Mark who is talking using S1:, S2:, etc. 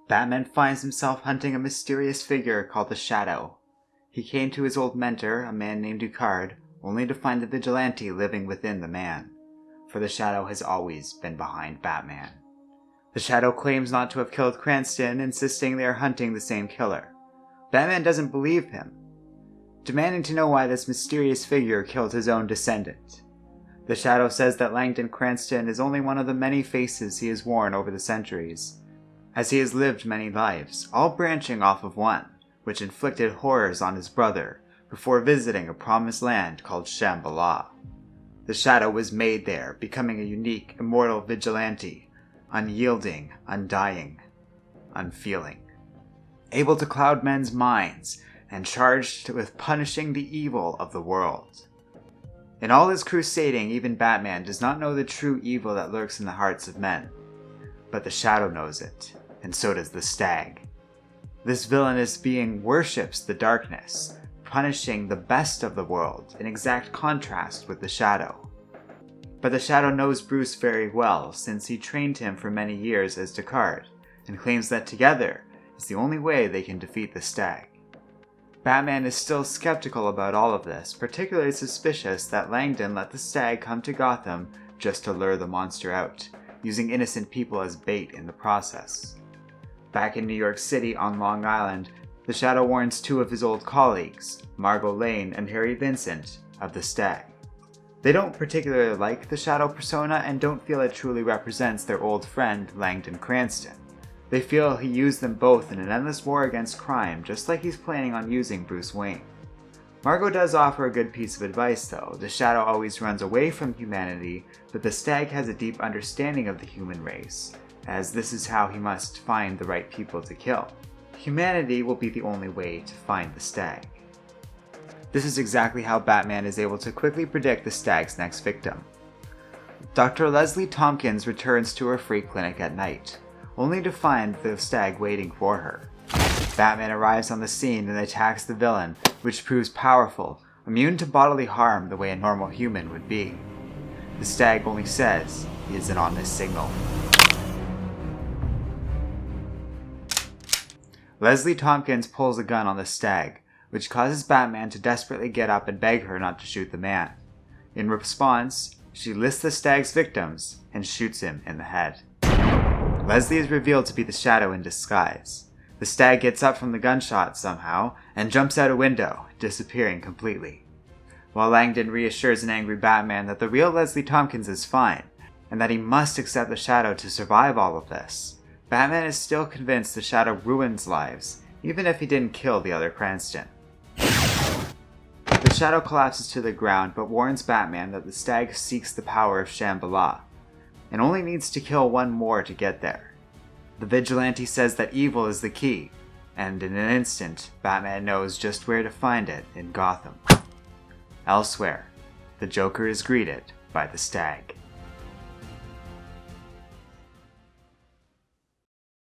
S1: Batman finds himself hunting a mysterious figure called the Shadow. He came to his old mentor, a man named Ducard, only to find the vigilante living within the man, for the Shadow has always been behind Batman. The Shadow claims not to have killed Cranston, insisting they are hunting the same killer. Batman doesn't believe him, demanding to know why this mysterious figure killed his own descendant. The Shadow says that Langdon Cranston is only one of the many faces he has worn over the centuries, as he has lived many lives, all branching off of one, which inflicted horrors on his brother before visiting a promised land called Shambhala. The Shadow was made there, becoming a unique, immortal vigilante, unyielding, undying, unfeeling, able to cloud men's minds, and charged with punishing the evil of the world. In all his crusading, even Batman does not know the true evil that lurks in the hearts of men. But the Shadow knows it, and so does the Stag. This villainous being worships the darkness, punishing the best of the world, in exact contrast with the Shadow. But the Shadow knows Bruce very well, since he trained him for many years as Ducard, and claims that together is the only way they can defeat the Stag. Batman is still skeptical about all of this, particularly suspicious that Langdon let the Stag come to Gotham just to lure the monster out, using innocent people as bait in the process. Back in New York City on Long Island, the Shadow warns two of his old colleagues, Margot Lane and Harry Vincent, of the Stag. They don't particularly like the Shadow persona and don't feel it truly represents their old friend Langdon Cranston. They feel he used them both in an endless war against crime, just like he's planning on using Bruce Wayne. Margot does offer a good piece of advice though. The Shadow always runs away from humanity, but the Stag has a deep understanding of the human race, as this is how he must find the right people to kill. Humanity will be the only way to find the Stag. This is exactly how Batman is able to quickly predict the Stag's next victim. Dr. Leslie Thompkins returns to her free clinic at night, only to find the Stag waiting for her. Batman arrives on the scene and attacks the villain, which proves powerful, immune to bodily harm the way a normal human would be. The Stag only says he isn't on this signal. Leslie Thompkins pulls a gun on the Stag, which causes Batman to desperately get up and beg her not to shoot the man. In response, she lists the Stag's victims and shoots him in the head. Leslie is revealed to be the Shadow in disguise. The Stag gets up from the gunshot somehow and jumps out a window, disappearing completely. While Langdon reassures an angry Batman that the real Leslie Thompkins is fine, and that he must accept the Shadow to survive all of this, Batman is still convinced the Shadow ruins lives, even if he didn't kill the other Cranston. The Shadow collapses to the ground but warns Batman that the Stag seeks the power of Shambhala, and only needs to kill one more to get there. The vigilante says that evil is the key, and in an instant, Batman knows just where to find it in Gotham. Elsewhere, the Joker is greeted by the Stag.